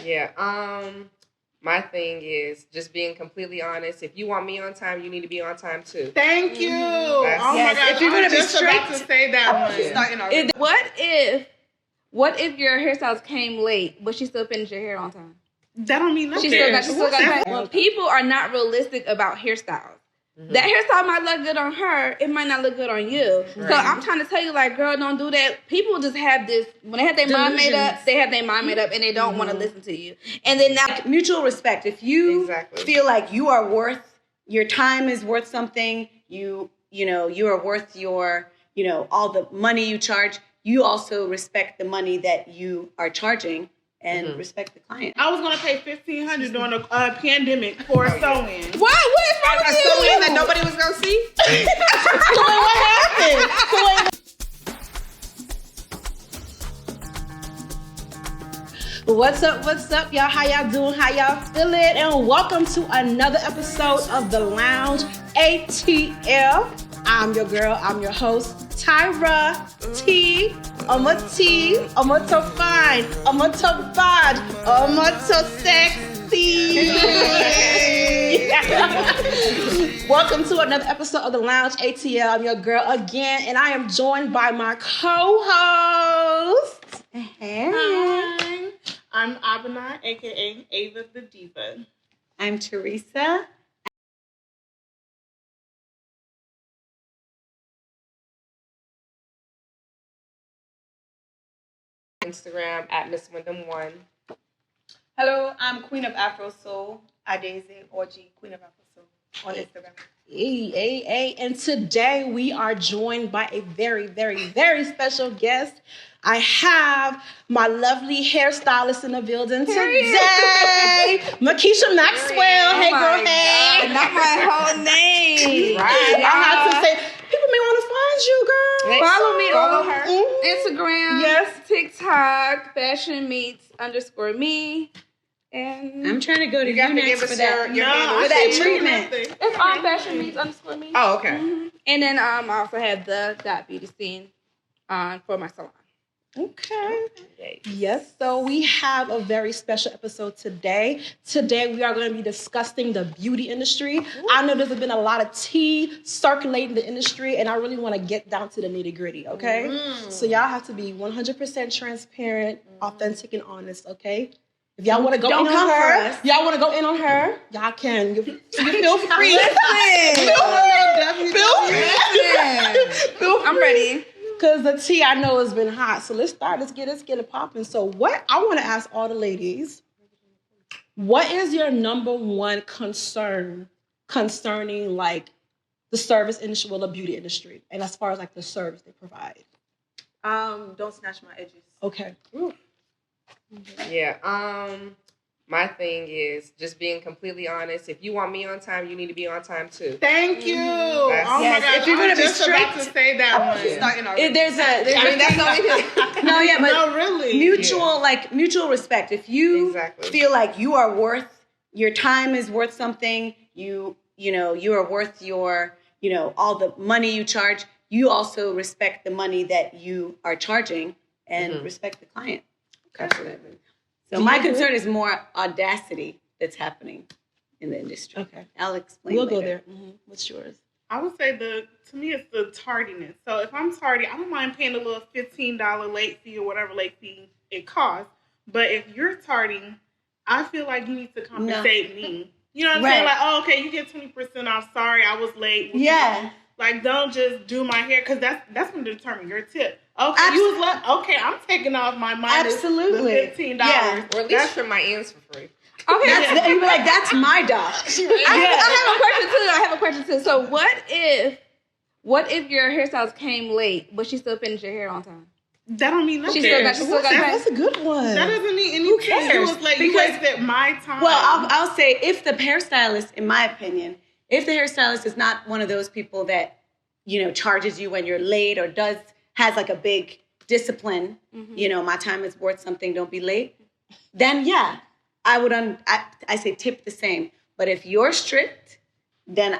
Yeah. My thing is just being completely honest. If you want me on time, you need to be on time too. Thank you. Oh my God. If you're going to be strict, about to say that one. What if your hairstyles came late, but she still finished your hair on time? That don't mean nothing. She still got time. When people are not realistic about hairstyles, that hairstyle might look good on her, it might not look good on you. Right. So I'm trying to tell you, like, girl, don't do that. People just have this, when they have their mind made up, they have their mind made up and they don't want to listen to you. And then now, mutual respect. If you feel like you are worth, your time is worth something, you are worth your, all the money you charge, you also respect the money that you are charging. And respect the client. I was gonna pay $1,500 during a pandemic for a sew-in. What? What is wrong with you? A sew-in that nobody was gonna see? So what happened? What's up, y'all? How y'all doing? How y'all feeling? And welcome to another episode of the Lounge ATL. I'm your girl. I'm your host, Tyra T. I'm a T. I'm a to fine. I'm a to bad. I'm a to sexy. Welcome to another episode of the Lounge ATL. I'm your girl again, and I am joined by my co-host. Hey. Hi. I'm Abana, aka Ava the Diva. I'm Teresa. Instagram at Miss Wyndham1. Hello, I'm Queen of Afro Soul, Adeze Orji, Queen of Afro Soul on Instagram. Hey. And today we are joined by a very, very, very special guest. I have my lovely hairstylist in the building today, Makeisha Maxwell. Hey, girl, hey. God, not my whole name. Right. I have to say, people may want to find you, girl. Follow me Follow on her. Instagram, TikTok, fashion_me, and I'm trying to go to you next for that. Your that treatment. It's on fashion_me. Oh, okay. And then I also have the beautician for my salon. Okay. Yes, so we have a very special episode today. Today we are going to be discussing the beauty industry. Ooh. I know there's been a lot of tea circulating the industry, and I really want to get down to the nitty-gritty, okay? So y'all have to be 100% transparent, authentic, and honest, okay? If y'all want to go in on her, y'all can. You feel free. I'm ready. Because the tea I know has been hot. So let's get it popping. So what I want to ask all the ladies, what is your number one concern concerning like the service industry, well, the beauty industry, and as far as like the service they provide? Don't snatch my edges. Okay. Ooh. Yeah. My thing is just being completely honest. If you want me on time, you need to be on time too. Thank you. Oh my God. If you're gonna be strict, about to say that one. Mutual respect. If you feel like you are worth, your time is worth something, you are worth your, all the money you charge, you also respect the money that you are charging and respect the client. Absolutely. So my concern is more audacity that's happening in the industry. Okay. I'll explain later. Go there. What's yours? I would say to me it's the tardiness. So if I'm tardy, I don't mind paying a little $15 late fee or whatever late fee it costs. But if you're tardy, I feel like you need to compensate me. You know what I'm saying? Like, oh, okay, you get 20% off. Sorry, I was late. Like, don't just do my hair, because that's going to determine your tip. Okay, you was late. Okay, I'm taking off my minus the $15. Yeah. Or at least trim my ends for free. Okay. You'd be like, that's my dog. I have a question too. So what if your hairstyles came late, but she still finished your hair on time? That don't mean nothing. That's a good one. That doesn't mean anything. Who cares? You was late. You wasted my time. Well, I'll say if the hairstylist, in my opinion, if the hairstylist is not one of those people that, charges you when you're late or has like a big discipline, my time is worth something, don't be late, then yeah, I would, I say tip the same. But if you're strict then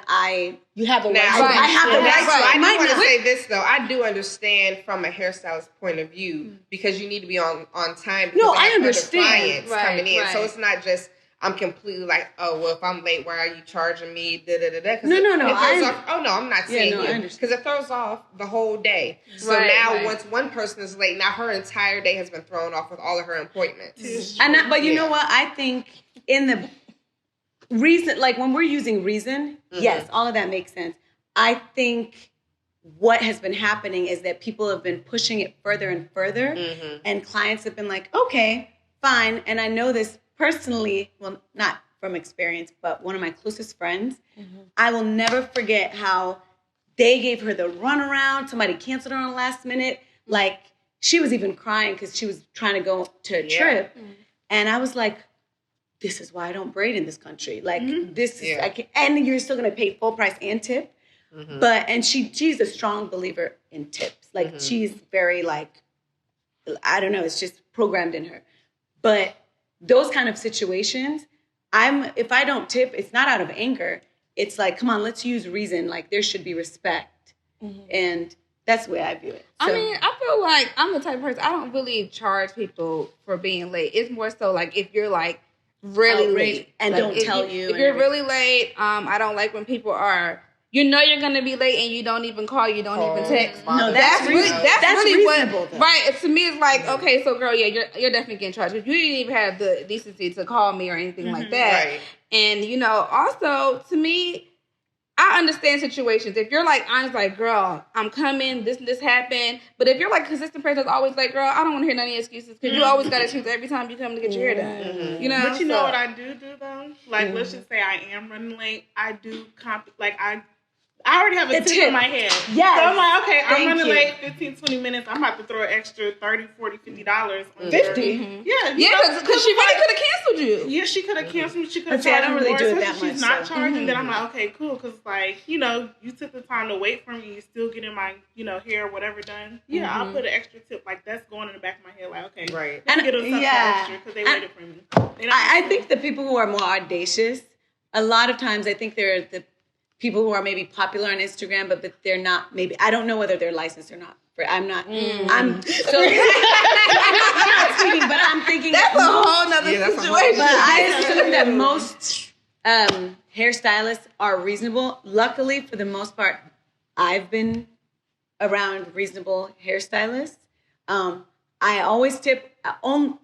you have the right. Now, I have the right. I do want to not. say this though. I do understand from a hairstylist point of view because you need to be on time. No, I I understand. Clients coming in, so it's not just I'm completely like, oh well, if I'm late, why are you charging me? Da da da da. No. I'm not saying you because it throws off the whole day. So now once one person is late, now her entire day has been thrown off with all of her appointments. But you know what? I think in the reason, like when we're using reason, yes, all of that makes sense. I think what has been happening is that people have been pushing it further and further, and clients have been like, okay, fine. And I know this personally, well, not from experience, but one of my closest friends, I will never forget how they gave her the runaround. Somebody canceled her on the last minute. Like, she was even crying because she was trying to go to a trip. And I was like, this is why I don't braid in this country. Like, this is, and you're still going to pay full price and tip. But, and she's a strong believer in tips. Like, she's very, like, I don't know, it's just programmed in her. But those kind of situations, if I don't tip, it's not out of anger. It's like, come on, let's use reason. Like, there should be respect. And that's the way I view it. So. I mean, I feel like I'm the type of person, I don't really charge people for being late. It's more so like if you're like really late. And like, don't tell you. If you're really late, I don't like when people are, you know you're going to be late and you don't even call, you don't even text. No, that's really reasonable, what, though. right, to me it's like, okay, so girl, yeah, you're definitely getting charged. But you didn't even have the decency to call me or anything like that. Right. And, you know, also, to me, I understand situations. If you're like, honest, like, girl, I'm coming, this happened. But if you're like consistent person that's always like, girl, I don't want to hear none of your excuses because you always got excuses every time you come to get your hair done. You know? But you know what I do though? Like, let's just say I am running late. I do I already have a tip in my head. Yes. So I'm like, okay, I'm running late 15, 20 minutes. I'm about to throw an extra $30, $40, $50 on 50? Yeah, because she really could have canceled you. Yeah, she could have canceled me. She could have I don't charged really more. do it that much. She's not charging. Then I'm like, okay, cool. Because, like, you know, you took the time to wait for me. You still getting my, you know, hair or whatever done. Yeah, I'll put an extra tip. Like, that's going in the back of my head. Like, okay, right. Let me get them something extra because they waited for me. I think the people who are more audacious, a lot of times I think they're the people who are maybe popular on Instagram, but they're not, maybe, I don't know whether they're licensed or not. I'm not, I'm so, I'm not speaking, but I'm thinking that's a whole nother situation. But I assume that most hairstylists are reasonable. Luckily, for the most part, I've been around reasonable hairstylists. I always tip.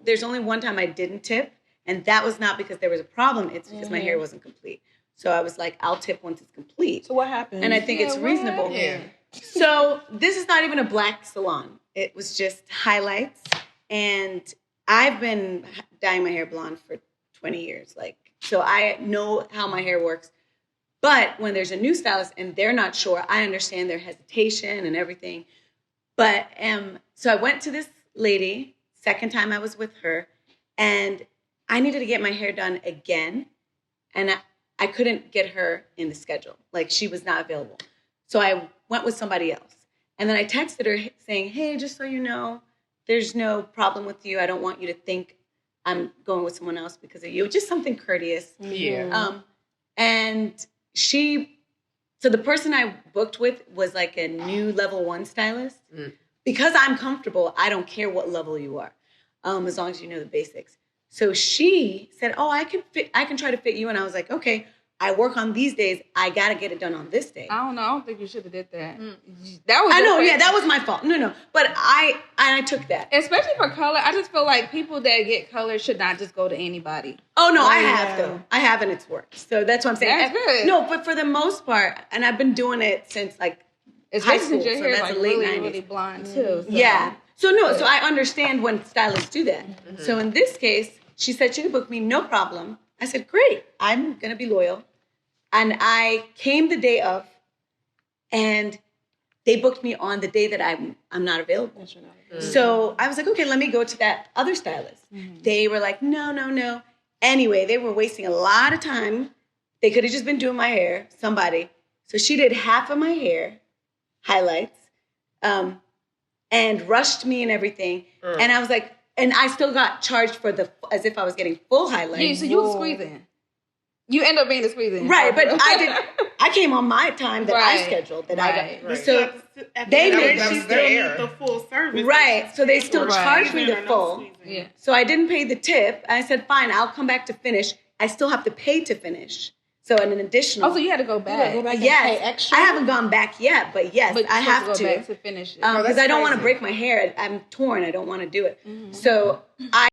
There's only one time I didn't tip, and that was not because there was a problem. It's because my hair wasn't complete. So I was like, I'll tip once it's complete. So what happened? And I think it's reasonable. Yeah. So this is not even a black salon. It was just highlights. And I've been dyeing my hair blonde for 20 years. So I know how my hair works. But when there's a new stylist and they're not sure, I understand their hesitation and everything. But so I went to this lady, second time I was with her, and I needed to get my hair done again. And I couldn't get her in the schedule. Like, she was not available. So I went with somebody else. And then I texted her saying, hey, just so you know, there's no problem with you. I don't want you to think I'm going with someone else because of you. Just something courteous. Yeah. And so the person I booked with was like a new level 1 stylist. Because I'm comfortable, I don't care what level you are, as long as you know the basics. So she said, oh, I can try to fit you. And I was like, okay, I work on these days. I got to get it done on this day. I don't know. I don't think you should have did that. That was my fault. No. But I took that. Especially for color. I just feel like people that get color should not just go to anybody. Oh, no, I have, though. I have, and it's worked. So that's what I'm saying. That's good. No, but for the most part, and I've been doing it since, like, high school. Your hair so that's like the late really, 90s. really blonde, too. So. Yeah. So I understand when stylists do that. So in this case, she said she could book me, no problem. I said, great, I'm going to be loyal. And I came the day of, and they booked me on the day that I'm not available. So I was like, okay, let me go to that other stylist. They were like, no. Anyway, they were wasting a lot of time. They could have just been doing my hair, somebody. So she did half of my hair, highlights, and rushed me and everything. And I was like, and I still got charged for as if I was getting full highlights. Yeah, so you were squeezing. You end up being the squeezing. Right, but I came on my time that I scheduled. That I got. So they made she still need the full service. Right, so they still charged me the full. Yeah. So I didn't pay the tip. I said, fine, I'll come back to finish. I still have to pay to finish. So an additional. Oh, so you had to go back. Yes, extra? I haven't gone back yet, but yes, I have to go back to finish it. Because I don't want to break my hair. I'm torn. I don't want to do it. Mm-hmm. So I.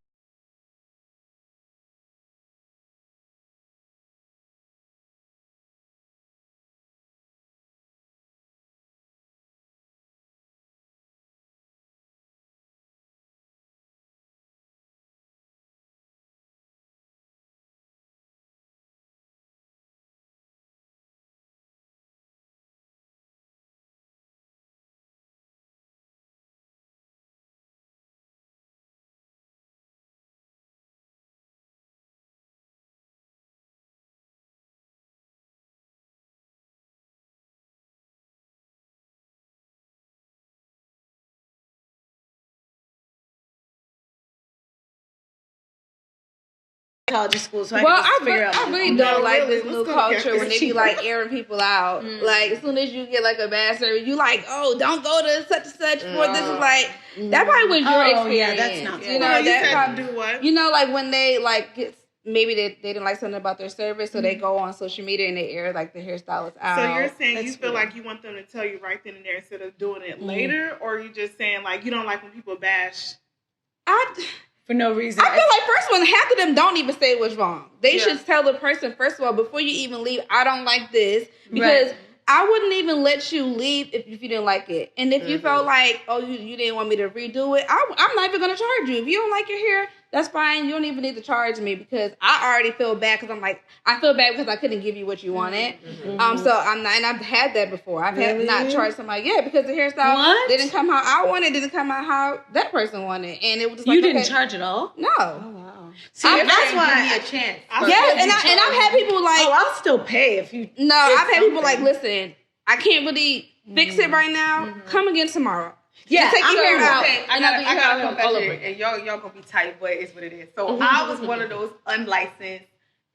School, so I really don't like this new culture when they be like airing people out. Like as soon as you get like a bad service, you like, oh, don't go to such and such for this. Is like that probably was your experience. Yeah, that's not. You know, that probably do what? You know, like when they like get maybe they didn't like something about their service, so they go on social media and they air like the hairstylist out. So you're saying you feel like you want them to tell you right then and there instead of doing it later, or are you just saying like you don't like when people bash? For no reason. I feel like first one, half of them don't even say what's wrong. They should tell the person, first of all, before you even leave, I don't like this. Because I wouldn't even let you leave if you didn't like it. And if you felt like, oh, you didn't want me to redo it, I'm not even going to charge you. If you don't like your hair, that's fine. You don't even need to charge me because I already feel bad because I'm like, I feel bad because I couldn't give you what you wanted. So I'm not, and I've had that before. I've had not charged somebody, because the hairstyle didn't come how I wanted, didn't come out how that person wanted. And it was just like, you didn't charge at all? No. Oh, wow. See, that's why give me a chance. And I've had people like, I'll still pay if you. No, I've had people like, listen, I can't really fix it right now. Come again tomorrow. Yeah, take your hair out. Okay, I got a confession, and y'all gonna be tight, but it's what it is. So I was one of those unlicensed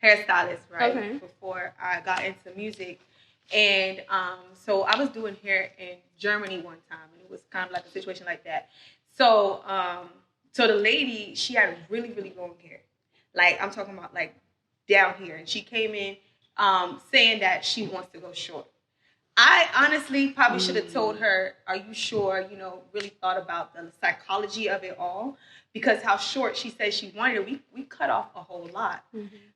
hairstylists, right? Okay. Before I got into music, and so I was doing hair in Germany one time, and it was kind of like a situation like that. So so the lady, she had really, really long hair, like I'm talking about like down here, and she came in saying that she wants to go short. I honestly probably should have told her, are you sure, really thought about the psychology of it all? Because how short she said she wanted it, we cut off a whole lot.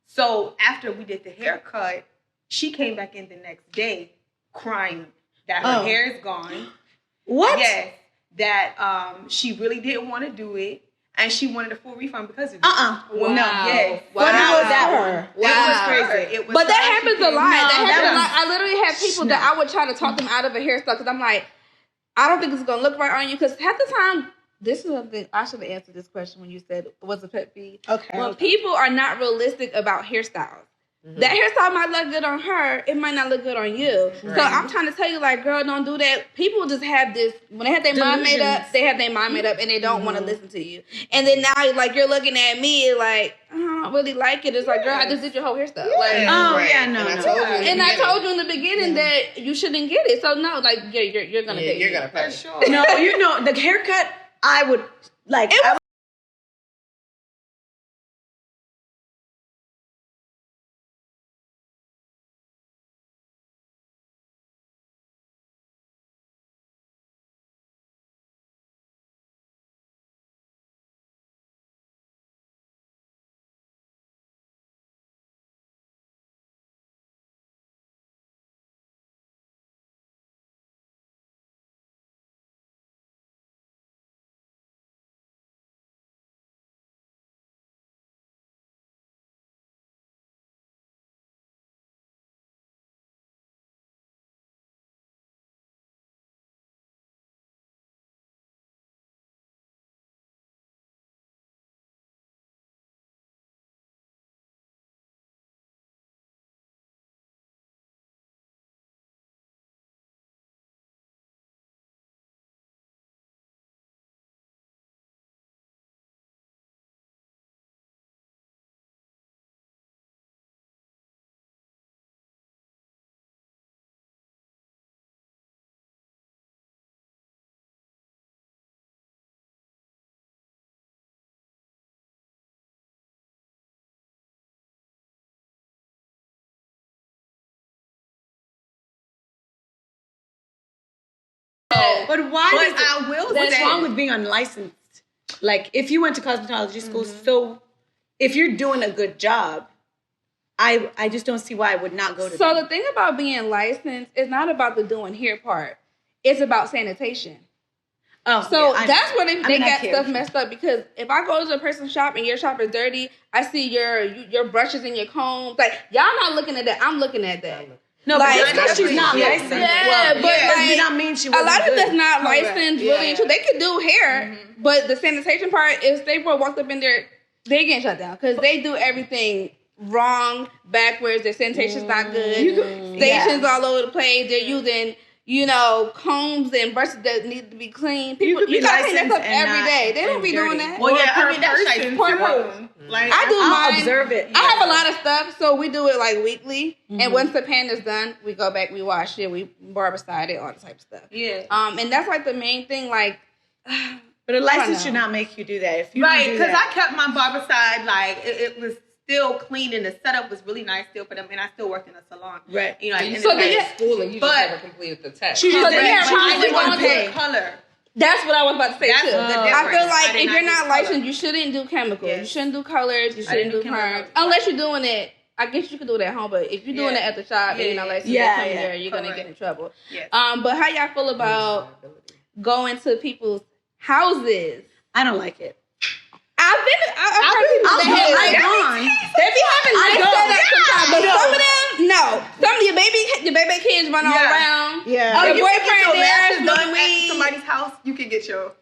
So after we did the haircut, she came back in the next day crying that her hair is gone. What? Yes, that she really didn't want to do it. And she wanted a full refund because of it. Wow. No. Yes. Wow. What was that one? Wow. It was crazy. It was but that happens a lot. I literally have people that I would try to talk them out of a hairstyle because I'm like, I don't think it's going to look right on you. Because half the time, this is something I should have answered this question when you said, what's a pet peeve? Okay. When people are not realistic about hairstyles. That hairstyle might look good on her. It might not look good on you. Right. So I'm trying to tell you, like, girl, don't do that. People just have this, when they have their mind made up, they have their mind made up and they don't want to listen to you. And then now, like, you're looking at me like, I don't really like it. It's like, girl, I just did your whole hairstyle. Yeah. Like, And I told you in the beginning that you shouldn't get it. So, no, like, you're going to pay. You're going to pay. For sure. No, the haircut, I would, like, But why? But I will say, what's wrong with being unlicensed? Like, if you went to cosmetology school, so if you're doing a good job, I just don't see why I would not go to. So the thing about being licensed is not about the doing hair part. It's about sanitation. Oh, so that's where they got stuff messed up, because if I go to a person's shop and your shop is dirty, I see your brushes and your combs. Like, y'all not looking at that. I'm looking at that. No, like, but she's not licensed. Yeah, but like, does not mean she a lot of good. that's not licensed really. They could do hair, but the sanitation part, if they walked up in there, they getting shut down because they do everything wrong, backwards. Their sanitation's not good. Stations all over the place. They're using, combs and brushes that need to be clean. People, you gotta clean that stuff every day. They don't be doing that. Well, yeah, I mean, that's like like, I do mine. Observe it. I have a lot of stuff, so we do it like weekly. And once the pan is done, we go back, we wash it, we barbicide it, all the type of stuff. Yeah. And that's like the main thing. Like, but a license should not make you do that. If you because I kept my barbicide, like it was still clean, and the setup was really nice still for them, and I still worked in a salon. Right. So then you school and you just never completed the test. She just didn't want to pay color. That's what I was about to say too. I feel like if you're not licensed, color. You shouldn't do chemicals. Yes. You shouldn't do colors. You shouldn't do perms. Unless you're doing it. I guess you could do it at home, but if you're doing it at the shop and you're not licensed, there, you're gonna get in trouble. Yes. But how y'all feel about going to people's houses? I don't like it. I've heard people that they be having nice setup sometimes, but some of them, no. Some of your baby kids run all around. Yeah. Your boyfriend there done at somebody's house, you can get your.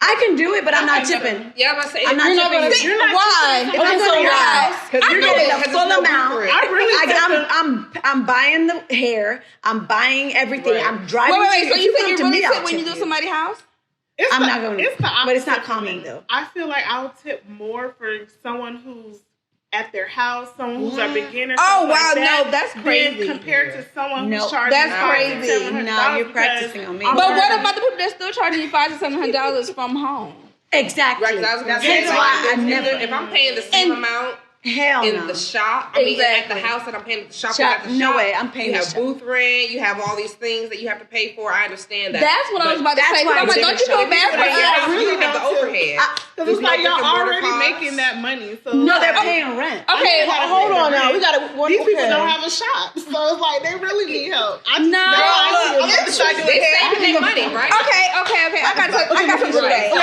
I can do it, but I'm not tipping. Yeah, I'm gonna say I'm not tipping. You're not why? If I'm going to your house, because you're getting the full amount. I'm buying the hair. I'm buying everything. Right. I'm driving. Wait. So you think you really tip when you do somebody's house? I'm not going to. But it's not common though. I feel like I'll tip more for someone who's at their house, someone who's a beginner. Oh wow, no, that's crazy. Compared to someone who's charging that's crazy. No, you're practicing on me. But what about the people that's still charging you $500 to $700 from home? Exactly. Right, that's why I never. If I'm paying the same amount. The shop, at the house that I'm paying at the shop. No way, I'm paying. You have booth rent, you have all these things that you have to pay for. I understand that. That's what I was about to say. I'm like, don't you feel bad for us? I really have the overhead. Because it's like y'all already making that money. So no, they're paying rent. Okay, hold on now. We got to. These people don't have a shop, so it's like they really need help. They saving their money, right? Okay. I got something to say.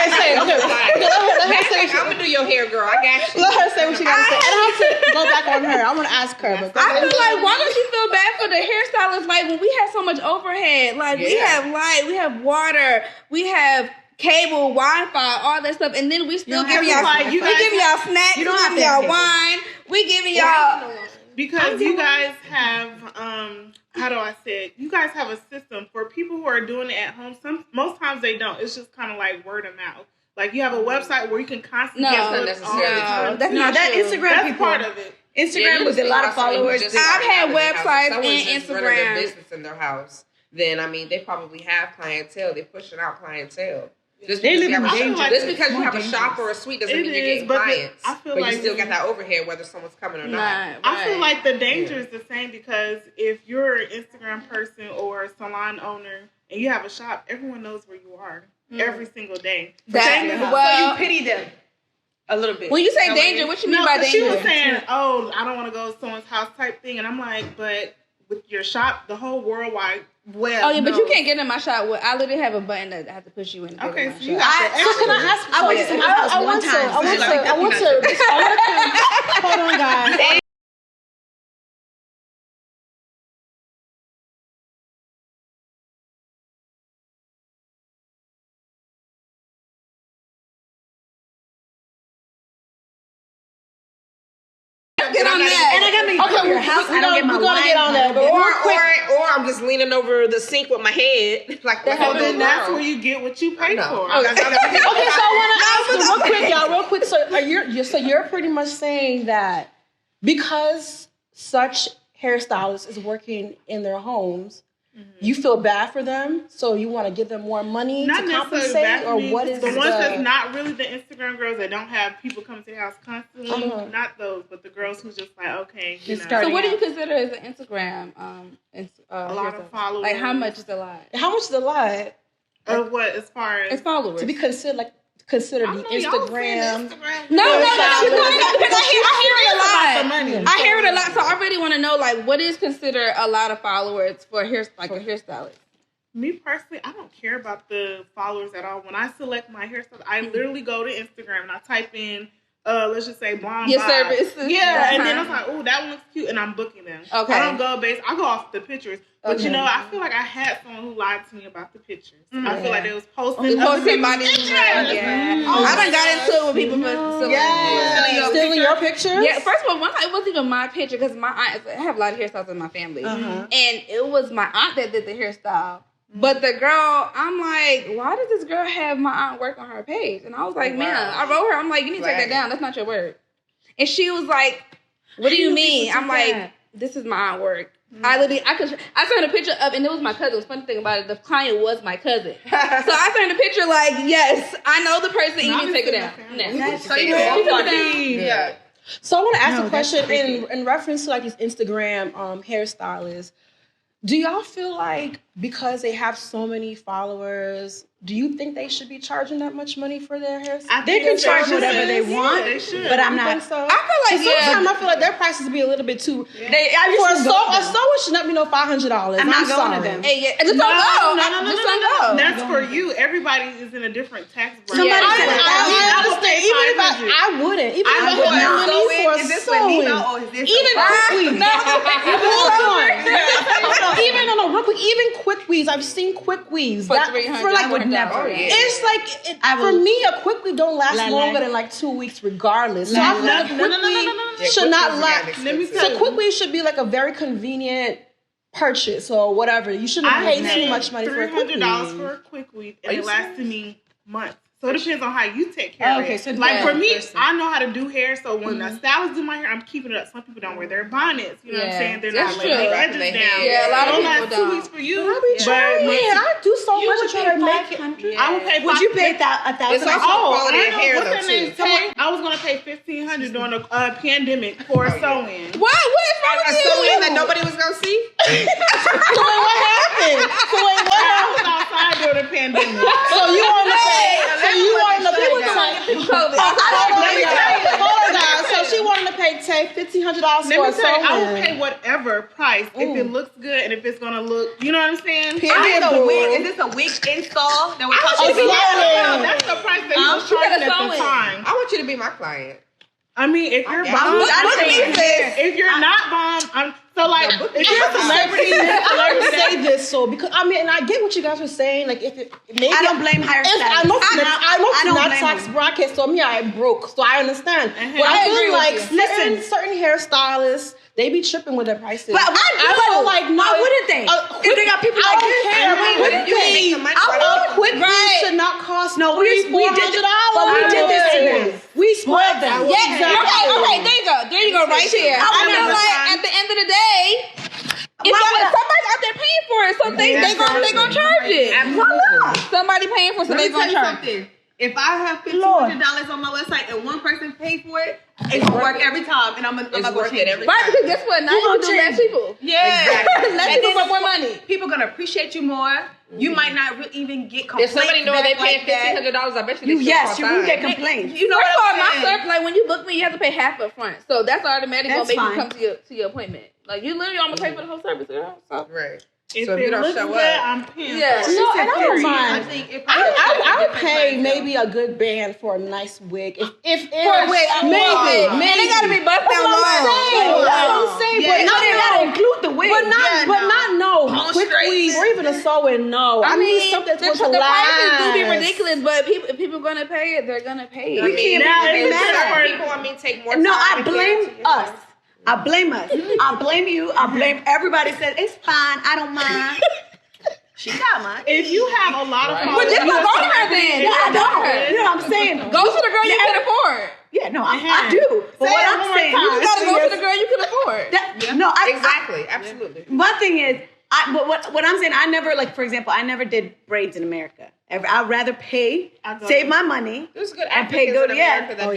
I'm gonna do your hair, girl. I got you. Let her say what she got to say. I have to go back on her. I want to ask her. I feel like, why don't you feel bad for the hairstylists? Like, when we have so much overhead, like we have light, we have water, we have cable, Wi-Fi, all that stuff, and then we still giving y'all snacks, we giving y'all wine, we giving y'all because you guys have how do I say it? You guys have a system for people who are doing it at home. Most times they don't. It's just kind of like word of mouth. Like, you have a website where you can constantly get that's not that true. Instagram That's people. part of it. Instagram with a lot of followers. I've had websites and Instagram. Their business in their house. Then they probably have clientele. They're pushing out clientele. Just because you have a shop or a suite doesn't mean you're getting clients. But you still got that overhead whether someone's coming or not. Right. I feel like the danger is the same, because if you're an Instagram person or a salon owner and you have a shop, everyone knows where you are every single day. So you pity them a little bit. When you say danger, what you mean by danger? She was saying, I don't want to go to someone's house type thing. And I'm like, but with your shop, the whole worldwide web. Oh, yeah, but you can't get in my shop. I literally have a button that I have to push you in. Okay, so you got to. So can I ask? I want to. Hold on, guys. Get on that. And I got me to your house. I don't get my wine. Get on that. Or I'm just leaning over the sink with my head. Like then that's where you get what you pay for. Okay, so I want to ask real quick. So you're pretty much saying that because such hairstylists is working in their homes, you feel bad for them, so you want to give them more money to compensate, or what is the ones that's not really the Instagram girls that don't have people come to the house constantly? Not those, but the girls who's just like, okay. So what do you consider as an Instagram? A lot of followers. Like, how much is a lot? How much is a lot? Of what, as far as followers? To be considered the Instagram. No, because I hear it a lot. I hear it a lot, so I really want to know, like, what is considered a lot of followers for a hairstylist? Me personally, I don't care about the followers at all. When I select my hairstyle, I literally go to Instagram and I type in, let's just say blonde your bob. service. Yeah, and then I'm like, oh, that one looks cute, and I'm booking them. Okay. I don't go I go off the pictures. But you know, I feel like I had someone who lied to me about the pictures. I feel like they was posting somebody's pictures. Yeah. I done got into it with people Stealing your pictures? Yeah, first of all, it wasn't even my picture because my aunt, I have a lot of hairstyles in my family. And it was my aunt that did the hairstyle. But the girl, I'm like, why does this girl have my aunt work on her page? And I was like, man, I wrote her. I'm like, you need to take that down. That's not your work. And she was like, what do you mean? I'm like, this is my aunt work. I sent a picture of, and it was my cousin. The funny thing about it, the client was my cousin. So I sent a picture like, yes, I know the person. You need to take it down. So you took it down. Yeah. So I want to ask a question in reference to like these Instagram hairstylists. Do y'all feel like because they have so many followers, do you think they should be charging that much money for their hairstyle? They can charge whatever they want, they should. but I'm not. So? I feel like sometimes I feel like their prices be a little bit too. A sewer should not be no $500. I'm not going to them. Hey, just don't go. Just don't go. That's for you. Everybody is in a different tax bracket. Somebody said I understand. Even if I wouldn't. Even if I would not money for a sewing. Even quick weaves. I've seen quick weaves for $300. For like, I would never. It's like for me, a quick weave don't last longer than like 2 weeks, regardless. So I feel like a quick weave should not last. So quick weave should be like a very convenient purchase or whatever. You shouldn't pay too much money for a quick weave. $300 for a quick weave, and it lasted me months. So it depends on how you take care of it. So like for me, I know how to do hair. So when the stylists do my hair, I'm keeping it up. Some people don't wear their bonnets. You know what I'm saying? They're not letting their edges down. Yeah, a lot of people don't. 2 weeks for you. I do so much to try to make it. I would pay. Would you pay $1,000? It's also quality of hair though too. I was gonna pay $1,500 during a pandemic for a sew-in. What? What is wrong with you? A sew-in that nobody was gonna see? So what happened? I was outside during the pandemic. So you want to pay? So she wanted to pay $1,500 for a sew-in. I will pay whatever price if it looks good and if it's gonna look. You know what I'm saying? Is this a week install that we're talking about? That's the price that you was charging at the time. I want you to be my client. I mean, if you're bomb, if you're not bomb, so like if you're a celebrity, I would say this because I mean, and I get what you guys were saying. Like if maybe I don't blame hairstylists. I know not tax bracket, so me I broke, so I understand. But I feel like certain hairstylists. They be tripping with their prices. But I feel like no. Why wouldn't they? If they got people like this, a quick weave should not cost $300-$400. But we did this. We spoiled them. Yeah, exactly. Okay, there you go, right here. I feel like at the end of the day, somebody's out there paying for it, so they gonna charge it. Somebody paying for it, so they gonna charge it. If I have $1,500 on my website and one person paid for it, it's gonna work every time, and I'm gonna change it every time. Right, because guess what? Now you gonna do less people. Yeah, exactly. Less people for more money. People gonna appreciate you more. You might not even get complaints. If somebody know they paying $1,500, I bet you. Yes, you will get complaints. You know what I'm saying? my service, like when you book me, you have to pay half up front, so that's automatically gonna make you come to your appointment. Like you literally almost pay for the whole service, girl. So. Right. So if you don't show up, I'm paying. Yeah, no, and I don't mind. I would pay maybe a good band for a nice wig. If for a wig, maybe they gotta be bust down long. That's what I'm saying. But not they gotta include the wig. But not quick weave or even a sew-in. No, I mean something that's going to last. The prices do be ridiculous, but if people are gonna pay it, they're gonna pay it. We can't be mad at people. I mean, take more time. No, I blame us. I blame us. I blame you. I blame everybody. Said it's fine. I don't mind. She got mine. If you have a lot of but just go to her then. I don't. You know what I'm saying? Go to the girl you can afford. Yeah, no, I do. But what I'm saying, you gotta go to the girl you can afford. No, exactly, absolutely. My thing is, but what I'm saying, I never, like, for example, I never did braids in America. I'd rather pay, save my money, and pay go to and kill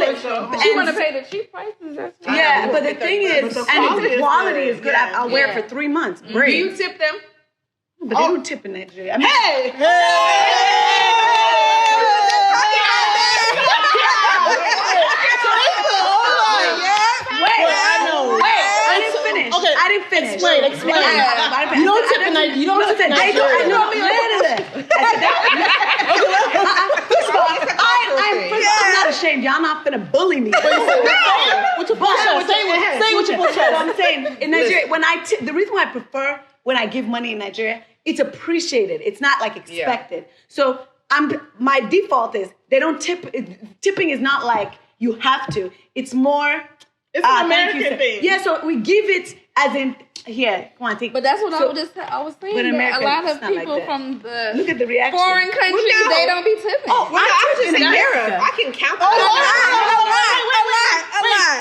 it. You want to pay the cheap prices? Yeah, but the thing is, and the quality is good. I'll wear it for 3 months. Do you tip them? But they don't tip in Nigeria. I mean, I didn't finish. Explain. You don't tip in Nigeria. You don't tip in Nigeria. I'm not ashamed. Y'all not finna bully me. What's your Say what your I'm saying in Nigeria, when I tip, the reason why I prefer when I give money in Nigeria, it's appreciated. It's not like expected. So my default is they don't tip. Tipping is not like you have to. It's more. It's an American thing. Yeah, so we give it as in here. Come on, take. But that's what I was saying. That a lot of people from the look at the reaction. Foreign countries, they don't be tipping. Oh, well, I was just in Europe. I can count. I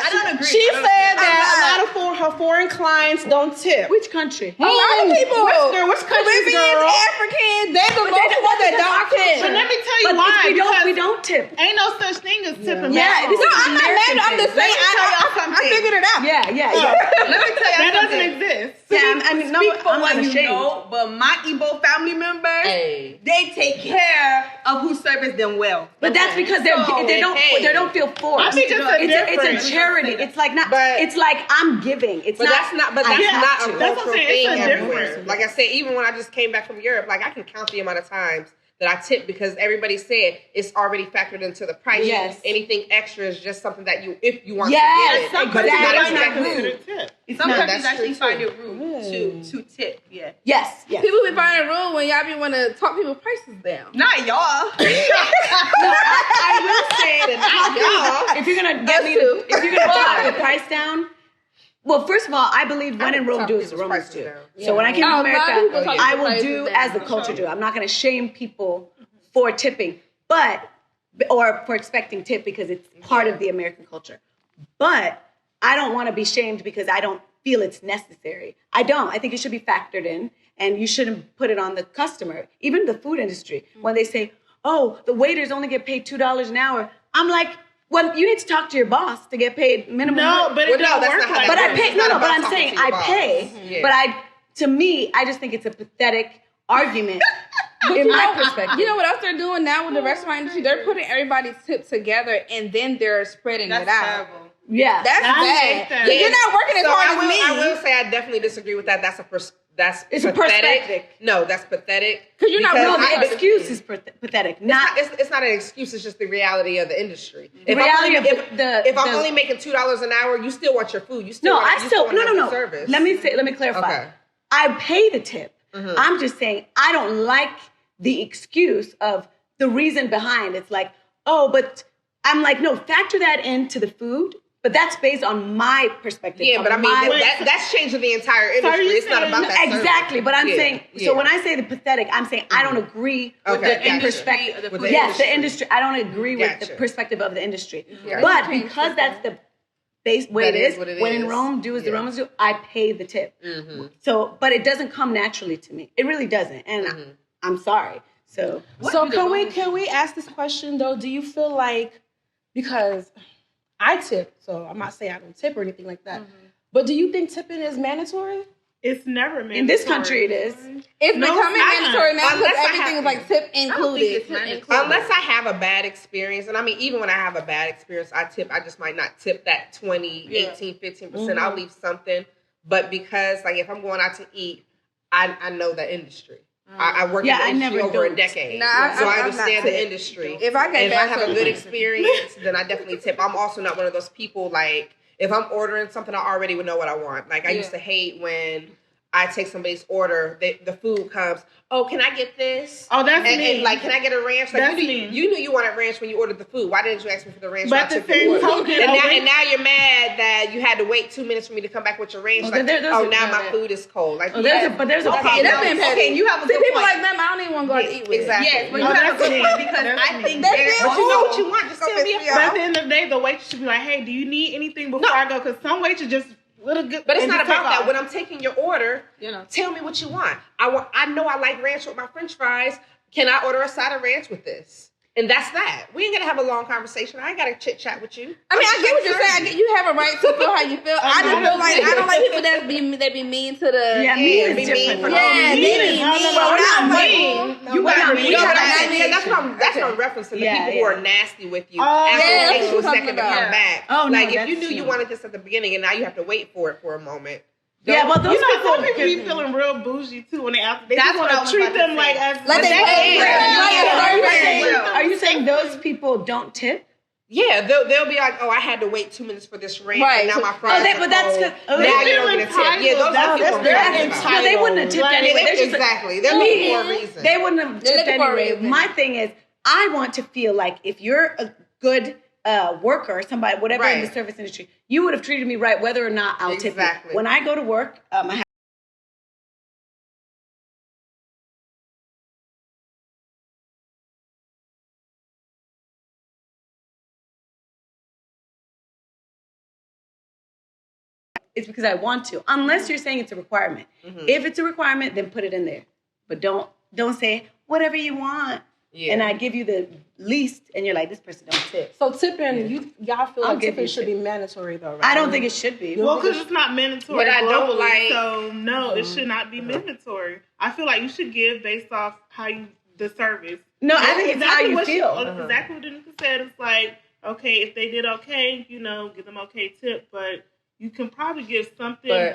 don't agree. She said that a lot of her foreign clients don't tip. Which country? A lot of people. Which country, girl? Africans, they're the most ones that don't tip. But let me tell you why. We don't tip. Ain't no such thing as tipping. Yeah, no, I'm not mad. I'm just saying. I figured it out. Yeah. Let me tell you that doesn't exist. Yeah, I mean, speak for I'm what not you ashamed. know, but my Igbo family members, they take care of who service them well. But that's because they don't feel forced. I think it's a charity. It's like not. It's like I'm giving. It's but not. That's not. But that's not a that's cultural thing it's everywhere. Like I said, even when I just came back from Europe, like I can count the amount of times that I tip because everybody said it's already factored into the price. Yes. Anything extra is just something that if you want to get it. Some But countries it's not considered tip. Some countries actually find it rude to tip. Yeah. Yes. People be finding it rude when y'all be want to talk people prices down. Not y'all. I will say that not y'all. If you're gonna get me if you're gonna talk the price down. Well, first of all, I believe when in Rome, do as the Romans do. Yeah. So when I came to America, I will do as the culture do. I'm not going to shame people for tipping, or for expecting tip because it's part of the American culture. But I don't want to be shamed because I don't feel it's necessary. I don't. I think it should be factored in, and you shouldn't put it on the customer. Even the food industry, when they say, "Oh, the waiters only get paid $2 an hour," I'm like, well, you need to talk to your boss to get paid minimum. No, but it don't work like that. But I pay. No, but I'm saying I pay. Yeah. But to me, I just think it's a pathetic argument in my perspective. You know what else they're doing now with the restaurant industry? They're putting everybody's tips together and then they're spreading it out. Terrible. Yeah, that's bad. You're not working as hard as me. I will say I definitely disagree with that. That's it's pathetic. A perspective. No, that's pathetic. Because you're not. No, the excuse is pathetic. It's not an excuse. It's just the reality of the industry. If I'm only making $2 an hour, you still want your food. You still want service. Let me clarify. Okay. I pay the tip. Mm-hmm. I'm just saying I don't like the excuse of the reason behind. It's like, but I'm like, no, factor that into the food. But that's based on my perspective. Yeah, but I mean, that's changing the entire industry. It's not about that. Exactly, but I'm saying, so when I say the pathetic, I'm saying I don't agree with the perspective. The industry. I don't agree with the perspective of the industry. Yeah. But because that's the base way it is, when in Rome, do as the Romans do, I pay the tip. Mm-hmm. So, but it doesn't come naturally to me. It really doesn't. And I'm sorry. So can we ask this question, though? Do you feel like, because I tip, so I'm not saying I don't tip or anything like that. Mm-hmm. But do you think tipping is mandatory? It's never mandatory. In this country, it is. It's becoming mandatory now because everything is like tip included. Unless I have a bad experience. And I mean, even when I have a bad experience, I tip. I just might not tip that 20, 18, 15%. Mm-hmm. I'll leave something. But because, like, if I'm going out to eat, I know the industry. I worked in the industry over a decade. So I understand the industry. If I have a good experience, then I definitely tip. I'm also not one of those people, like, if I'm ordering something, I already would know what I want. Like, I used to hate when I take somebody's order, the food comes, oh, can I get this? Oh, that's me. And, like, can I get a ranch? Like, you knew you wanted ranch when you ordered the food. Why didn't you ask me for the ranch? But the same token. And now you're mad that you had to wait 2 minutes for me to come back with your ranch. Now my food is cold. Like, but there's a problem. Okay, you have a good people point. like them, I don't even want to go out to eat with. Exactly. Yes, but you have a good point because I think but you know what you want. Just tell me. But at the end of the day, the waitress should be like, hey, do you need anything before I go? Because some waitresses just little good. But it's not about that. When I'm taking your order, tell me what you want. I know I like ranch with my French fries. Can I order a side of ranch with this? And that's that. We ain't gonna have a long conversation. I ain't gotta chit chat with you. I mean, I get what you're saying. You have a right to feel how you feel. I just feel like I don't like people that be mean to the mean is different. That's what I'm referencing. The people who are nasty with you after it takes you a second to come back. Like if you knew you wanted this at the beginning and now you have to wait for it for a moment. Yeah, but those people be feeling real bougie too when they just want to treat them like they pay. Are you saying those people don't tip? Yeah, they'll be like, I had to wait 2 minutes for this rent, and now my friends but that's good. Now you don't get a tip. Yeah, those are people entitled. They wouldn't have tipped anyway. Exactly. They're looking for a reason. They wouldn't have tipped anyway. My thing is, I want to feel like if you're a good worker, somebody, whatever in the service industry, you would have treated me right, whether or not I'll tip you. When I go to work, I have it's because I want to. Unless you're saying it's a requirement. If it's a requirement, then put it in there. But don't say whatever you want. Yeah. And I give you the least, and you're like, this person don't tip. So tipping, y'all feel like tipping should be mandatory, though, right? I don't think it should be. Well, because it's not mandatory. But I don't like. So no, it should not be mandatory. I feel like you should give based off the service. No, I think it's how you feel. Exactly what Danica said. It's like, okay, if they did okay, give them okay tip, but. You can probably give something,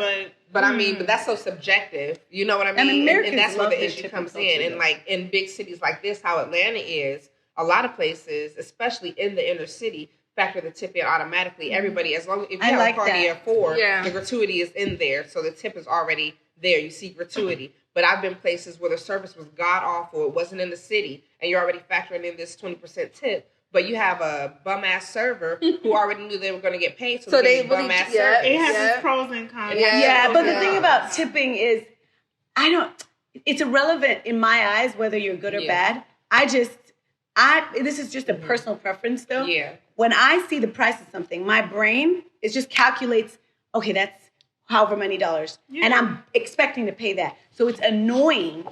but I mean, but that's so subjective. You know what I mean? And that's where the issue comes in. And like in big cities like this, how Atlanta is, a lot of places, especially in the inner city, factor the tip in automatically. Everybody, as long as if you have a party of 4, the gratuity is in there, so the tip is already there. You see gratuity. But I've been places where the service was god awful. It wasn't in the city, and you're already factoring in this 20% tip. But you have a bum-ass server who already knew they were going to get paid, so they bum-ass service. It has its pros and cons. Yeah, but the thing about tipping is, it's irrelevant in my eyes whether you're good or bad. This is just a personal preference, though. Yeah. When I see the price of something, my brain, it just calculates, okay, that's however many dollars. Yeah. And I'm expecting to pay that. So it's annoying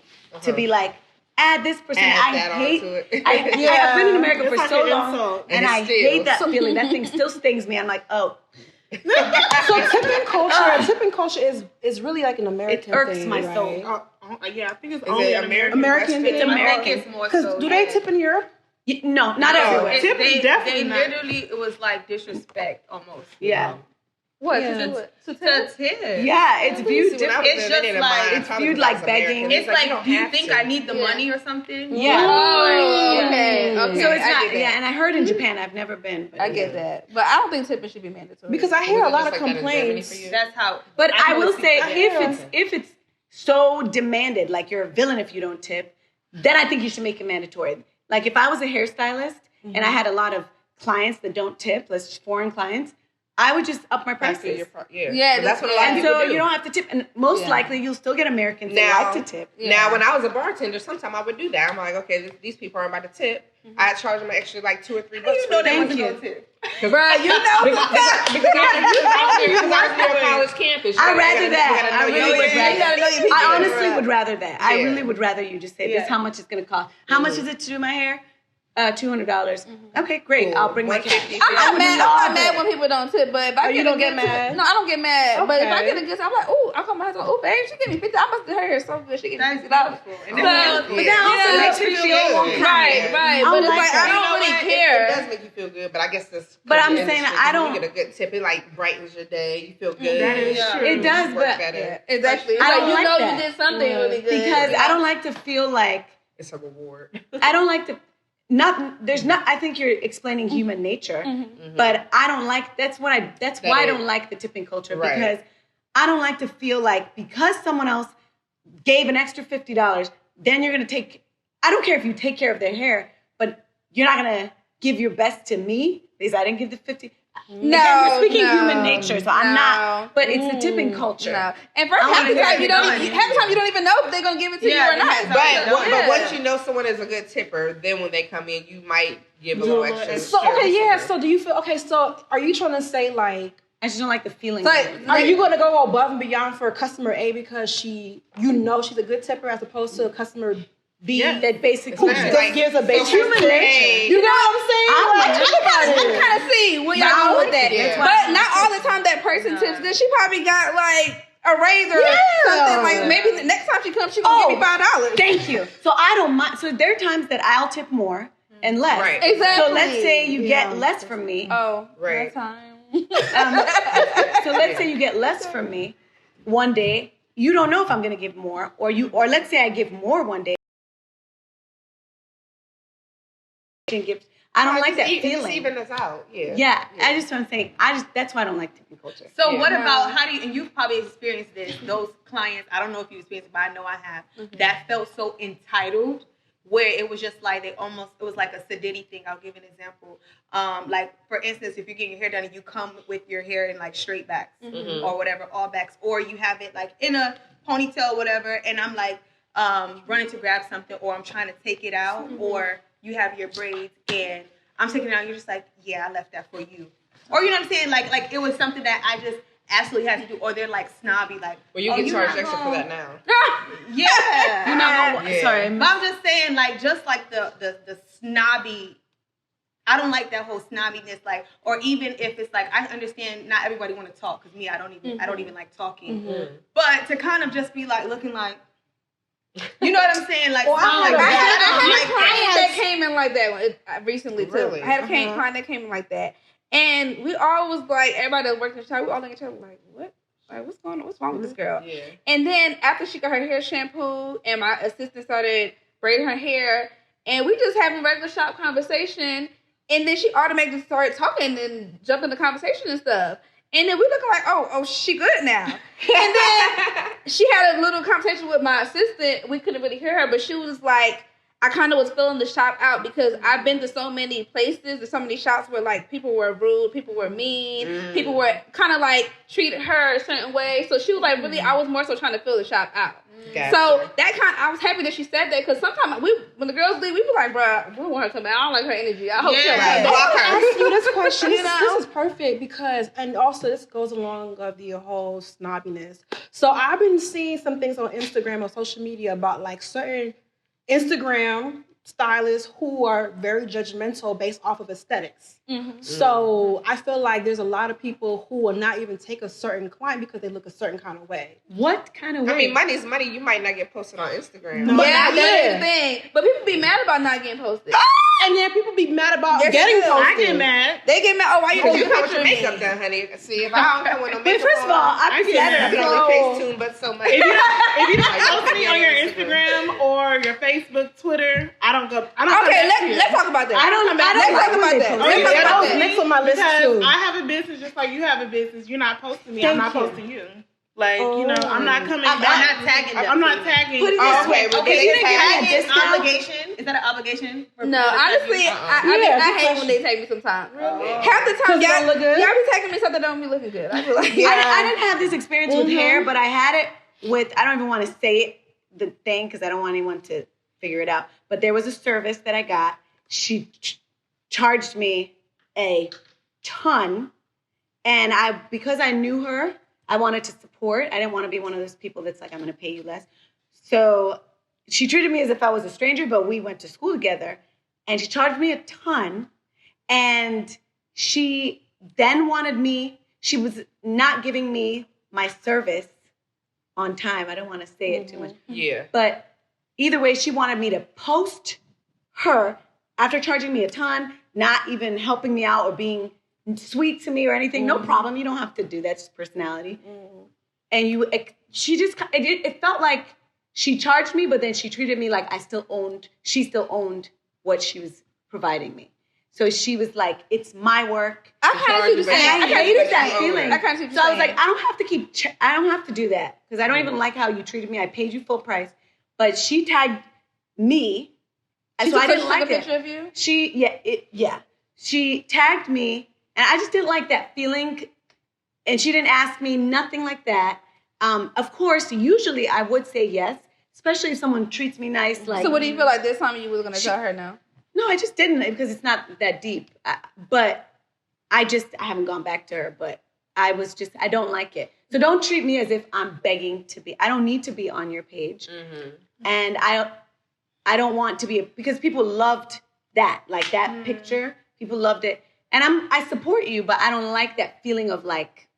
to be like, add this percent. I've been in America for so long, and I hate that feeling. That thing still stings me. I'm like, oh. So tipping culture is really like an American thing. It irks my soul. Yeah, I think it's only American thing. It's American more so. Do they tip in Europe? No, not everywhere. Tipping definitely they literally, it was like disrespect almost. Yeah. What? To tip? Yeah, it's viewed different. It's just like, it's viewed like begging. It's like, do you think I need the money or something? Yeah. Okay. So it's not, and I heard in Japan, I've never been. But I get that. But I don't think tipping should be mandatory. Because I hear a lot of complaints. That's how. But I will say, if it's so demanded, like you're a villain if you don't tip, then I think you should make it mandatory. Like if I was a hairstylist and I had a lot of clients that don't tip, foreign clients, I would just up my prices. Yeah, that's what a lot of people do. You don't have to tip, and most likely you'll still get Americans that like to tip. Now, when I was a bartender, sometimes I would do that. I'm like, okay, these people aren't about to tip. I'd charge them an extra like $2 or $3. You know they want to go tip. Right, you know. Because I was near a college campus. I'd rather that. I honestly would rather that. I really would rather you just say, this is how much it's going to cost. How much is it to do my hair? $200. Okay, great. Cool. I'll bring my cash. I'm not mad when people don't tip, but if I you don't get mad. No, I don't get mad. Okay. But if I get a gift, I'm like, I come back and oh, babe, she give me $50. I must do her hair so good. She give me $50. But that also makes me feel right. But it's like I don't really care. It does make you feel good, but I guess this. But I'm saying I don't get a good tip. It like brightens your day. You feel good. That is true. It does, but exactly. I don't like that. You did something really good because I don't like to feel like it's a reward. I don't like to. I think you're explaining human nature, but I don't like, that's why I don't like the tipping culture, because I don't like to feel like because someone else gave an extra $50, then you're going to I don't care if you take care of their hair, but you're not going to give your best to me because I didn't give the $50. No, we're speaking human nature, so I'm not. But it's the tipping culture. No. And first, half the time you don't even know if they're gonna give it to you or not. But once you know someone is a good tipper, then when they come in, you might give a little extra. So do you feel So are you trying to say like? I just don't like the feeling. Are you going to go above and beyond for customer A because she's a good tipper as opposed to customer that basically just gives a basic humiliation. You know what I'm saying? I kind of see where y'all going with that. Yeah. But not all the time that person tips good. She probably got like a raise or something. Like maybe the next time she comes, she gonna give me $5. Thank you. So I don't mind. So there are times that I'll tip more and less. Right. Exactly. So let's say you get less from me. Oh, right. Time. So let's say you get less from me one day. You don't know if I'm gonna give more, or let's say I give more one day. I don't like that feeling. Just even us out. Yeah. I just want to say, that's why I don't like tipping culture. So what about, how do you, and you've probably experienced this, those clients, I don't know if you experienced it, but I know I have, that felt so entitled, where it was just like, it was like a sedity thing. I'll give an example. Like, for instance, if you're getting your hair done and you come with your hair in like straight backs or whatever, all backs, or you have it like in a ponytail or whatever, and I'm like running to grab something, or I'm trying to take it out, or you have your braids and I'm taking it out, and you're just like, yeah, I left that for you. Or you know what I'm saying? Like it was something that I just absolutely had to do. Or they're like snobby, like, well, you get charged extra for that now. Yeah. You're not gonna, sorry. But I'm just saying, like, just like the snobby, I don't like that whole snobbiness, like, or even if it's like, I understand not everybody want to talk, because me, I don't even like talking. But to kind of just be like looking like, you know what I'm saying? Like, well, I had a client that came came in like that recently, too. Really? I had a client that came in like that. And we all was like, everybody that worked in the shop, we all looked at each other like, what? Like, what's going on? What's wrong with this girl? Yeah. And then after she got her hair shampooed and my assistant started braiding her hair, and we just having regular shop conversation, and then she automatically started talking and jumped in the conversation and stuff. And then we looking like, oh, she good now. And then she had a little conversation with my assistant. We couldn't really hear her, but she was like, I kind of was filling the shop out because I've been to so many places and so many shops where like people were rude, people were mean, people were kind of like treated her a certain way. So she was like, really, I was more so trying to fill the shop out. Gotcha. So I was happy that she said that, because sometimes when the girls leave, we be like, bruh, we don't want her to come back. I don't like her energy. I hope she'll come back. I ask you this question. This is perfect because, and also this goes along of the whole snobbiness. So I've been seeing some things on Instagram or social media about like certain Instagram stylists who are very judgmental based off of aesthetics. So I feel like there's a lot of people who will not even take a certain client because they look a certain kind of way. What kind of way? I mean, money's money. You might not get posted on Instagram. No, that's the thing. But people be mad about not getting posted. And then people be mad about getting posted. I get mad. They get mad. Oh, why you come with your makeup done, honey? See, if I don't come with no makeup, first of all, I get mad. Face tune, but so much. If you don't post me on your Instagram or your Facebook, Twitter, I don't go. Okay, let's talk about that. Let's talk about that. That was next on my list too. I have a business just like you have a business. You're not posting me. I'm not posting you. Like, you know, I'm not coming. I'm not tagging them. I'm not tagging. Put it this way. Okay, you didn't get an obligation. Is that an obligation? No, honestly, I hate when they tag me sometimes. Half the time, y'all be tagging me something that don't be looking good. I feel like I didn't have this experience with hair, but I had it with, I don't even want to say it, the thing, because I don't want anyone to figure it out. But there was a service that I got. She charged me a ton, and because I knew her, I wanted to support. I didn't want to be one of those people that's like, I'm going to pay you less. So she treated me as if I was a stranger, but we went to school together, and she charged me a ton. And she then wanted me, she was not giving me my service on time. I don't want to say it too much. Yeah. But either way, she wanted me to post her after charging me a ton, not even helping me out or being sweet to me or anything. No problem. You don't have to do that. It's just personality. And it felt like she charged me, but then she treated me like she still owned what she was providing me. So she was like, it's my work. I kind of see the same. I hated that feeling. So I was like, I don't have to do that, because I don't even like how you treated me. I paid you full price. But she tagged me. So I didn't like it. Picture of you? She tagged me, and I just didn't like that feeling. And she didn't ask me nothing like that. Of course, usually I would say yes, especially if someone treats me nice. Like, so what do you feel like this time you were going to tell her no? No, I just didn't, because it's not that deep. But I haven't gone back to her. But I don't like it. So don't treat me as if I'm begging to be. I don't need to be on your page. And I don't want to be because people loved that, like that picture. People loved it, and I support you, but I don't like that feeling of like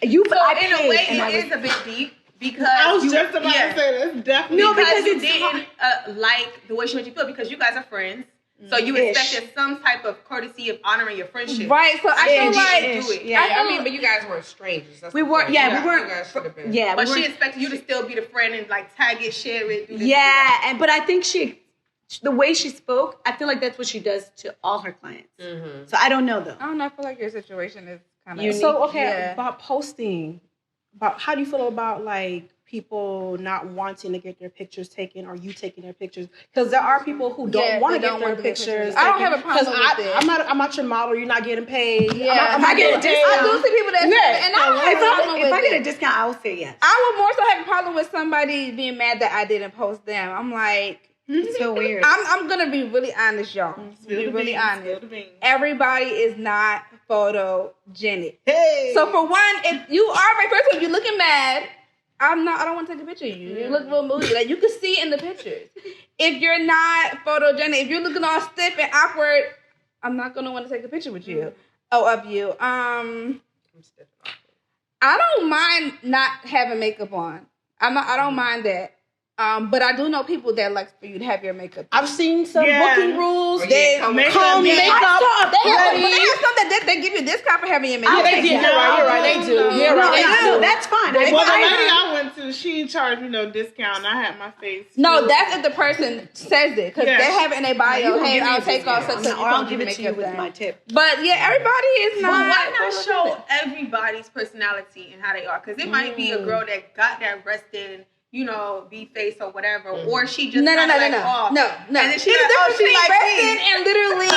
you. So in a way, it is a bit deep. Because I was just about to say this, definitely. Because you didn't like the way she made you feel because you guys are friends. So you expected some type of courtesy of honoring your friendship. Right, so I feel like... do it. Yeah, I mean, but you guys weren't strangers. We weren't, we weren't. You guys should have been. Yeah, but she expected you to still be the friend and like tag it, share it, do this. Yeah, but I think the way she spoke, I feel like that's what she does to all her clients. Mm-hmm. So I don't know though. I don't know, I feel like your situation is kind of unique. So, about posting, how do you feel about like people not wanting to get their pictures taken or you taking their pictures? Because there are people who don't want to get their pictures. I don't have a problem with it. I'm not your model. You're not getting paid. Yeah. I'm not getting paid. I do see people that say that, and I don't have a problem with it. If I get a discount, I will say yes. I would more so have a problem with somebody being mad that I didn't post them. I'm like... It's so weird. I'm gonna be really honest, y'all. Be really honest. Everybody is not photogenic. Hey. So for one, if you are if you're looking mad, I don't want to take a picture of you. You look real moody. Like you can see in the pictures. If you're not photogenic, if you're looking all stiff and awkward, I'm not gonna want to take a picture with you. Of you. I'm stiff and awkward. I don't mind not having makeup on. I don't mind that. But I do know people that like for you to have your makeup. I've seen some booking rules. They have makeup. They have some that they give you a discount for having your makeup. They do. You're right. They do. No, that's fine. Well, the lady I went to, she charged me no discount. I had my face. No, that's if the person says it because they have it in their bio. Hey, I'll take off such or I'll give it to you with my tip. But yeah, everybody is not. Well, why not show everybody's personality and how they are? Because it might be a girl that got that rested. Be face or whatever, or she just no. And then she like resting and literally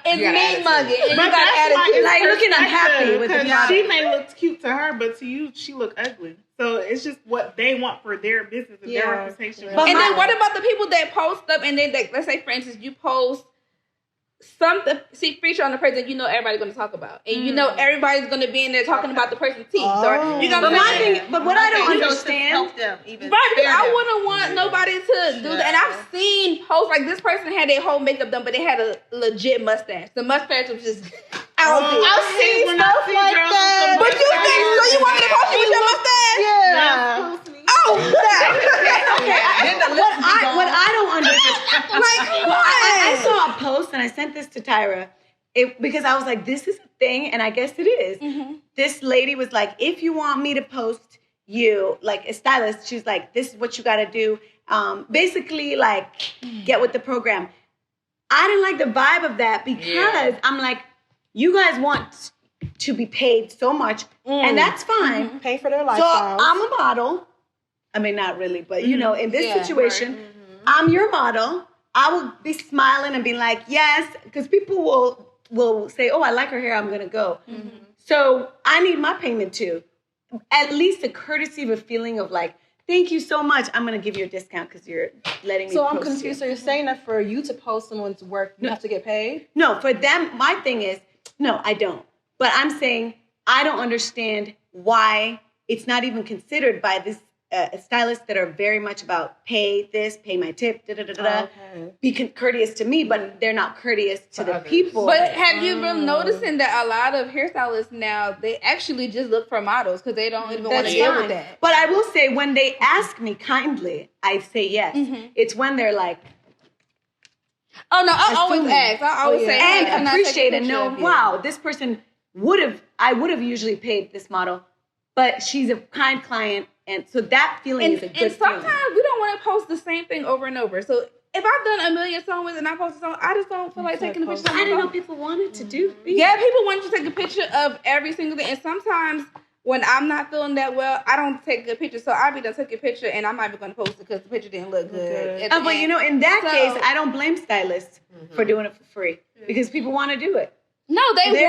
is mean mugging, and you got attitude, like looking unhappy with the product. She may look cute to her, but to you, she look ugly. So it's just what they want for their business and their reputation. And then what about the people that post up and then, let's say, for instance, you post something, feature on the person everybody's going to talk about, and everybody's going to be in there talking about the person's teeth. Or but what I don't understand, help them even. Right, because I wouldn't want nobody to do that. And I've seen posts like this person had their whole makeup done, but they had a legit mustache. The mustache was just out there. I've seen stuff like that. But you think so? You want me to post you with your mustache? Yeah. Oh, what I don't understand, I saw a post and I sent this to Tyra because I was like, this is a thing, and I guess it is. Mm-hmm. This lady was like, if you want me to post you, like a stylist, she's like, this is what you got to do. Basically, like, get with the program. I didn't like the vibe of that because I'm like, you guys want to be paid so much, and that's fine. Mm-hmm. Pay for their lifestyle. So I'm a model. I mean, not really, but in this situation, I'm your model. I will be smiling and be like, yes, because people will say, oh, I like her hair, I'm going to go. Mm-hmm. So I need my payment too. At least a courtesy of a feeling of like, thank you so much. I'm going to give you a discount because you're letting me post. So I'm confused. So you're saying that for you to post someone's work, you have to get paid? No, for them, my thing is, no, I don't. But I'm saying I don't understand why it's not even considered by this stylists that are very much about pay this, pay my tip, be courteous to me, but they're not courteous to the people. But have you been noticing that a lot of hairstylists now, they actually just look for models because they don't even want to deal with that? But I will say, when they ask me kindly, I say yes. Mm-hmm. It's when they're like, oh no, I always ask. I always say, and appreciate and know, wow, this person I would have usually paid this model, but she's a kind client. And so that feeling is a good feeling. And sometimes we don't want to post the same thing over and over. So if I've done a million songs and I post a song, I just don't feel like taking a picture. I didn't know people wanted to do. Yeah, people want to take a picture of every single thing. And sometimes when I'm not feeling that well, I don't take a picture. So I'll be done taking a picture and I'm not even going to post it because the picture didn't look good. But in that case, I don't blame stylists for doing it for free because people want to do it. No, they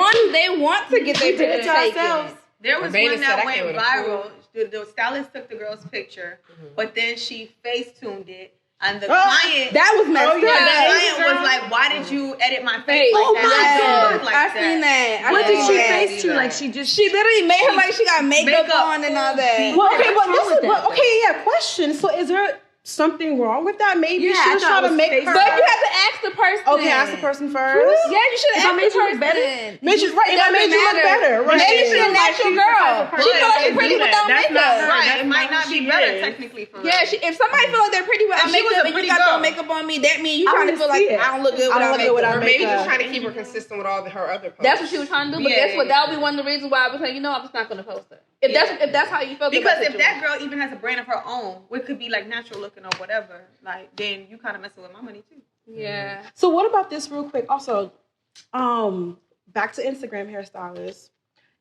want to get their picture taken. There was one that went viral. The stylist took the girl's picture, but then she face-tuned it, and the client... That was messed up. The client was like, why did you edit my face like that? I seen that. What did she face-tune? Like, she literally made her like she got makeup on and all that. Well, okay, but question. So is there... something wrong with that? Maybe she was trying to make her. But you have to ask the person. Okay, ask the person first. Yeah, you should ask the person. Made you look better. Right. Maybe she's a natural girl. She feel like she's pretty without makeup. Right. It might not be better technically for her. Yeah, if somebody feel like they're pretty without makeup and you got no makeup on me, that means you trying to feel like I don't look good without makeup. Or maybe just trying to keep her consistent with all her other posts. That's what she was trying to do. But guess what? That would be one of the reasons why I was like, I'm just not going to post her. If that's how you feel. Because if that girl even has a brand of her own, which could be like natural looking or whatever, like then you kind of messing with my money too. Yeah. So what about this real quick? Also, back to Instagram hairstylists,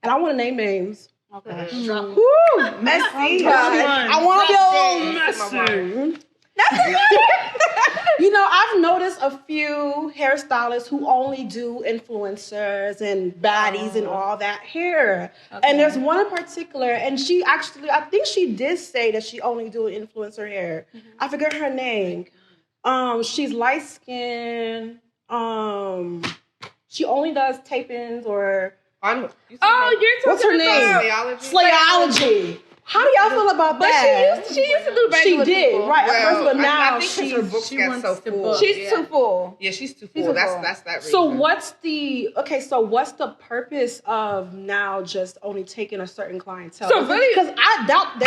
and I want to name names. Okay. Woo! Messy. I want to go messy. I've noticed a few hairstylists who only do influencers and baddies and all that hair. Okay. And there's one in particular, and she actually, I think she did say that she only do influencer hair. Mm-hmm. I forget her name. She's light skinned. She only does tape-ins or... you're talking what's her name? Slayology. How do y'all feel about that? But she used to do regular She did, people. right. Well, but now I think her books got so full. She's too full. Yeah, she's too full. That's that reason. So what's the purpose of now just only taking a certain clientele? So really, because I doubt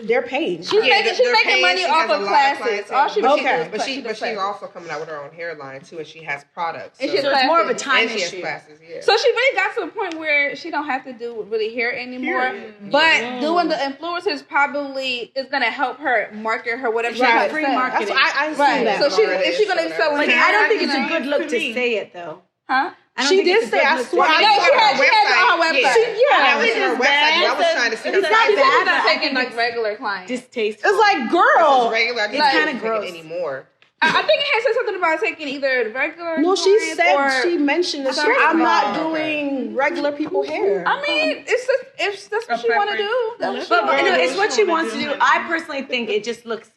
they're paying. She's making money off of classes. All she but she's also coming out with her own hairline too, and she has products. So it's more of a time issue. She has classes, yeah. So she really got to a point where she don't have to do really hair anymore. But doing the influencers probably is gonna help her market her whatever she has free marketing. I see that. So if she's gonna sell, I don't think it's a good look to say it though. Huh? She did say, I swear. She has on her website. Her website. I was trying to see. It's not bad. Taking like regular clients. Distasteful. It's like, girl. It's regular. It's kind of gross anymore. I think it has said something about taking either regular. No, she mentioned that I'm not doing regular people hair. I mean, it's that's what she want to do. It's what she wants to do. I personally think it just looks.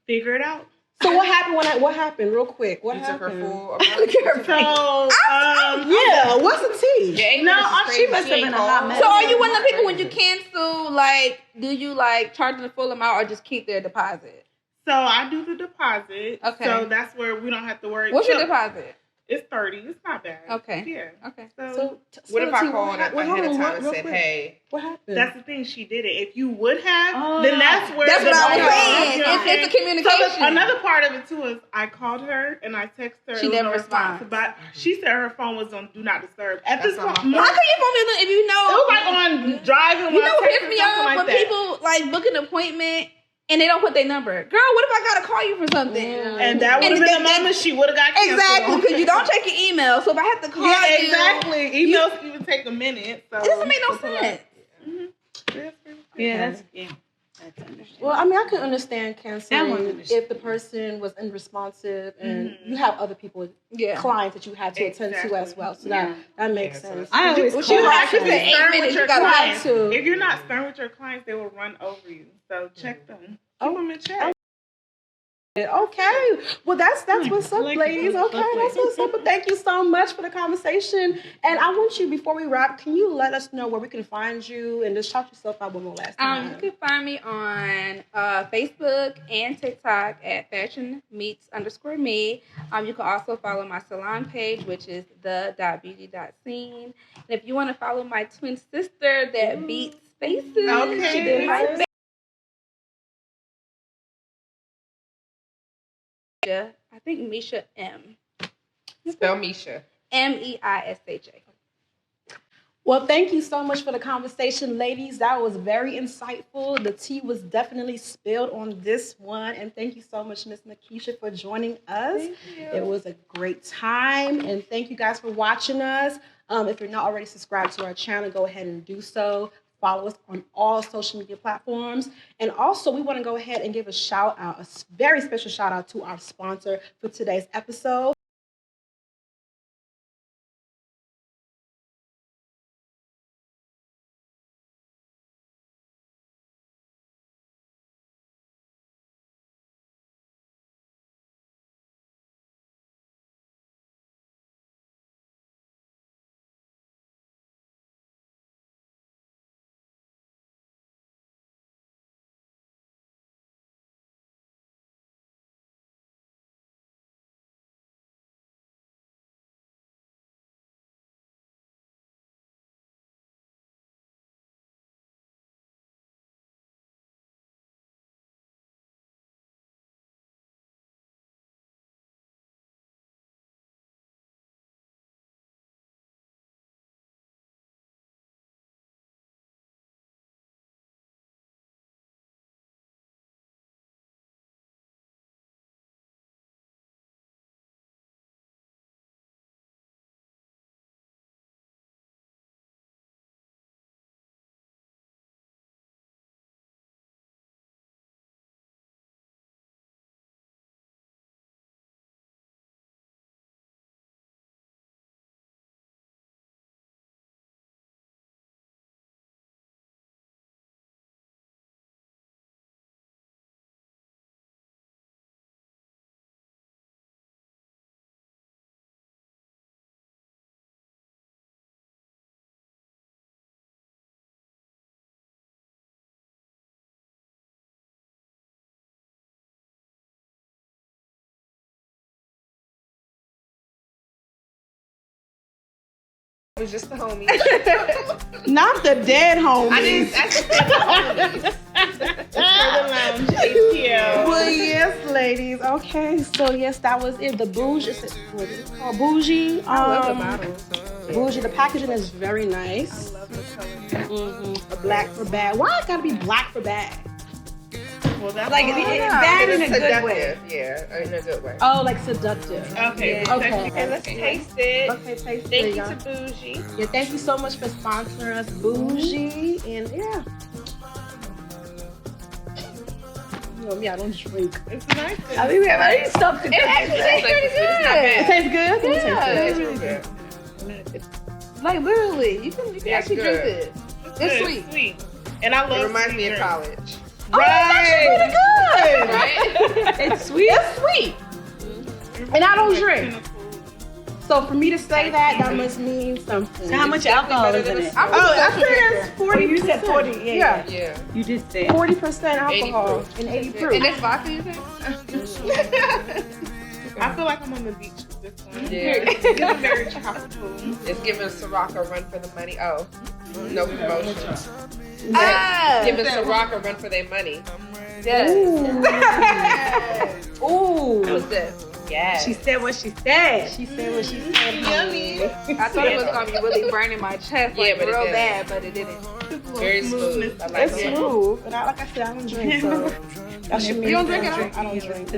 Figure it out. So what happened? Real quick. What happened? Took her full. What's the tea? She must have been a hot mess. So are you one of the people when you cancel, like, do you like charge them the full amount or just keep their deposit? So I do the deposit. Okay. So that's where we don't have to worry. What's your deposit? It's $30. It's not bad. Okay. Yeah. Okay. So what if I called ahead of time and said, "Hey, what happened?" That's the thing. She did it. If you would have, then that's where. That's what I was saying. It's the communication. So another part of it too is I called her and I texted her. She never responded. But she said her phone was on Do Not Disturb. At this point, how can your phone be on? If you know, it was like on driving. You know what pissed me off when people like book an appointment. And they don't put their number. Girl, what if I gotta call you for something? And that would have been a moment she would have got canceled. Exactly, because you don't check your email. So if I have to call you, exactly. Emails even take a minute. So it doesn't make no sense. Yeah, that's well, I mean, I can understand canceling if the person was unresponsive and you have other people, clients that you had to attend to as well. So that makes sense. I always if you're not stern with your clients, they will run over you. So check them. Keep them in check. Okay. Well, that's what's up, ladies. Okay, that's what's up. But thank you so much for the conversation. And I want you, before we wrap, can you let us know where we can find you and just shout yourself out one more last time? You can find me on Facebook and TikTok at fashion_meets_me. You can also follow my salon page, which is the.beauty.scene. And if you want to follow my twin sister that beats faces, she did my face. I think Misha M. Spell Misha. Meisha. Well, thank you so much for the conversation, ladies. That was very insightful. The tea was definitely spilled on this one. And thank you so much, Miss Makeisha, for joining us. It was a great time. And thank you guys for watching us. If you're not already subscribed to our channel, go ahead and do so. Follow us on all social media platforms. And also, we want to go ahead and give a shout out, a very special shout out to our sponsor for today's episode. It was just the homies. Not the dead homies. I didn't. That's the Lounge ATL. Well, yes, ladies. Okay, so yes, that was it. The bougie. What is it called? Bougie. I love the bottles. Bougie. The packaging is very nice. I love the color. A black for bag. Why it gotta be black for bag? Well, that's like bad in a good way. Yeah, in a good way. Oh, like seductive. Okay. Yeah. Okay. Okay, let's taste it. Okay, taste it. Thank you to Bougie. Yeah, thank you so much for sponsoring us, Bougie. And yeah. You know me, I don't drink. It's nice. I mean, we have any stuff to It actually tastes pretty good. It tastes good? Yeah. It's really good. Like literally, you can actually good. drink it. It's sweet. And I love It reminds me of drinks. college. Right. Oh, it's actually really good. Right? It's sweet. It's sweet. And I don't drink. So for me to say that must mean something. So how much alcohol is in it? I think it's 40%. You said 40. Yeah. You did say 40% alcohol and 80 proof. And it's vodka, you think? I feel like I'm on the beach with this one. Yeah. It's giving very tropical. It's giving Ciroc a run for the money. Oh, no promotion. Giving Ciroc a run for their money. Yes. Ooh. That was good. Yeah. She said what she said. She said what she said. Yummy. I thought it was gonna be really burning my chest, like but it real didn't. bad, but it didn't. Very smooth. I like It's it. smooth. And like I said, I don't drink. So that should mean You don't drink at all? I don't drink.